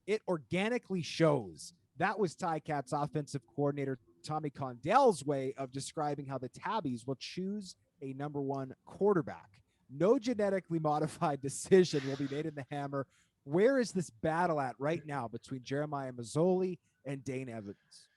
it organically shows. That was Ticats offensive coordinator Tommy Condell's way of describing how the Tabbies will choose a number one quarterback. No genetically modified decision will be made in the Hammer. Where is this battle at right now between Jeremiah Masoli and Dane Evans?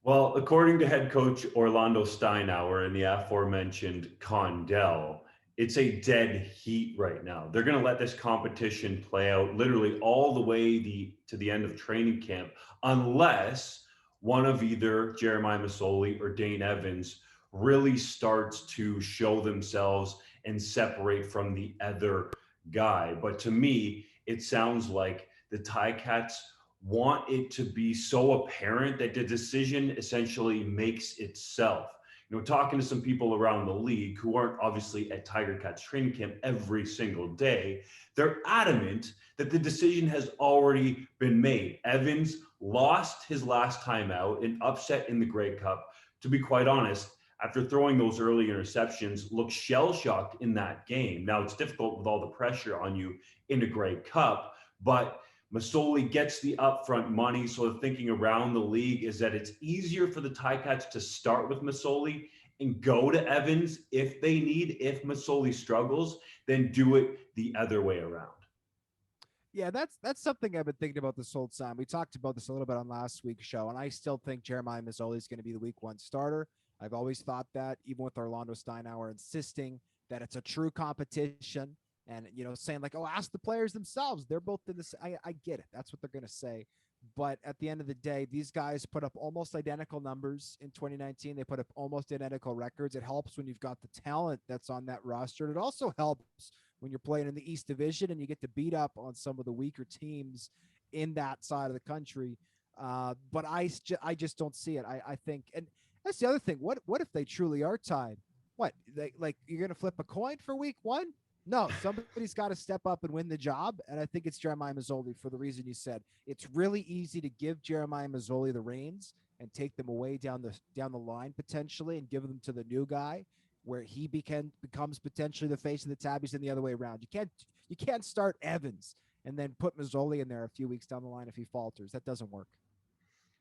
Well, according to head coach Orlando Steinauer and the aforementioned Condell, it's a dead heat right now. They're going to let this competition play out literally all the way to the end of training camp, unless one of either Jeremiah Masoli or Dane Evans really starts to show themselves and separate from the other guy. But to me, it sounds like the Ticats want it to be so apparent that the decision essentially makes itself. Talking to some people around the league who aren't obviously at Tiger Cats training camp every single day, they're adamant that the decision has already been made. Evans lost his last time out, an upset in the Grey Cup. To be quite honest, after throwing those early interceptions, looked shell-shocked in that game. Now, it's difficult with all the pressure on you in a Grey Cup, but Masoli gets the upfront money, so the thinking around the league is that it's easier for the Ticats to start with Masoli and go to Evans if they need, if Masoli struggles, than do it the other way around. Yeah, that's something I've been thinking about this whole time. We talked about this a little bit on last week's show, and I still think Jeremiah Masoli is going to be the week one starter. I've always thought that, even with Orlando Steinauer insisting that it's a true competition and, saying like, oh, ask the players themselves. They're both in this. I get it. That's what they're going to say. But at the end of the day, these guys put up almost identical numbers in 2019. They put up almost identical records. It helps when you've got the talent that's on that roster. It also helps when you're playing in the East Division and you get to beat up on some of the weaker teams in that side of the country. But I just don't see it. I think, and that's the other thing. What if they truly are tied? What, you're going to flip a coin for week one? No, somebody's got to step up and win the job. And I think it's Jeremiah Masoli for the reason you said. It's really easy to give Jeremiah Masoli the reins and take them away down the line potentially and give them to the new guy where he becomes potentially the face of the Tabbies and the other way around. You can't start Evans and then put Masoli in there a few weeks down the line if he falters. That doesn't work.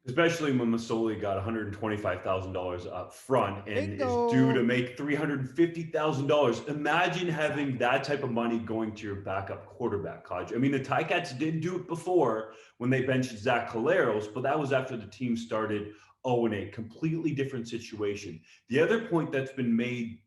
Especially when Masoli got $125,000 up front and is due Bingo. to make $350,000. Imagine having that type of money going to your backup quarterback, Kodge. I mean, the Ticats did do it before when they benched Zach Caleros, but that was after the team started 0-8. Completely different situation. The other point that's been made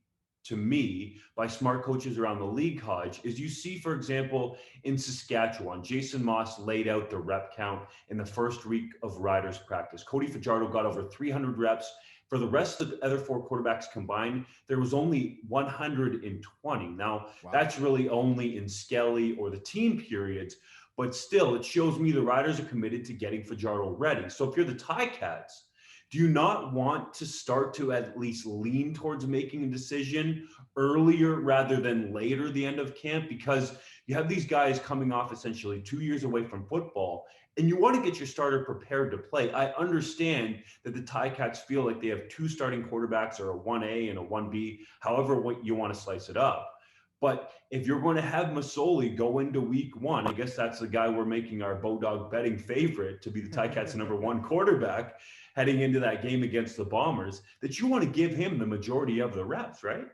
to me by smart coaches around the league, Hodge, is you see, for example, in Saskatchewan, Jason Moss laid out the rep count in the first week of Riders practice. Cody Fajardo got over 300 reps. For the rest of the other four quarterbacks combined, there was only 120. Now, Wow. that's really only in Skelly or the team periods, but still, it shows me the Riders are committed to getting Fajardo ready. So if you're the Ticats, do you not want to start to at least lean towards making a decision earlier rather than later, the end of camp? Because you have these guys coming off essentially 2 years away from football, and you want to get your starter prepared to play. I understand that the Ticats feel like they have two starting quarterbacks or a 1A and a 1B, however what you want to slice it up. But if you're going to have Masoli go into week one, I guess that's the guy we're making our Bodog betting favorite to be the Ticats' number one quarterback heading into that game against the Bombers, that you want to give him the majority of the reps, right?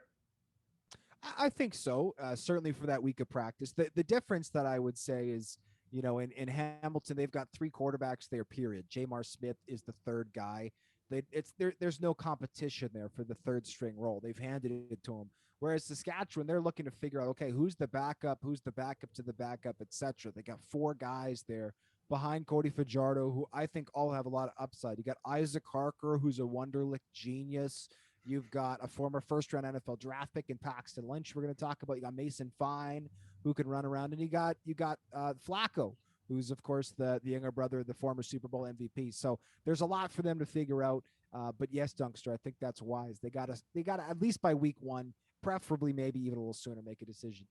I think so. Certainly for that week of practice. The difference that I would say is, in Hamilton, they've got three quarterbacks there, period. Jamar Smith is the third guy. There's no competition there for the third string role. They've handed it to him. Whereas Saskatchewan, they're looking to figure out, okay, who's the backup to the backup, etc. They got four guys there behind Cody Fajardo, who I think all have a lot of upside. You got Isaac Harker, who's a Wonderlic genius. You've got a former first-round NFL draft pick in Paxton Lynch. We're going to talk about. You got Mason Fine, who can run around, and you got Flacco, who's of course the younger brother of the former Super Bowl MVP. So there's a lot for them to figure out. But yes, Dunkster, I think that's wise. They got to at least by week one, preferably maybe even a little sooner, make a decision.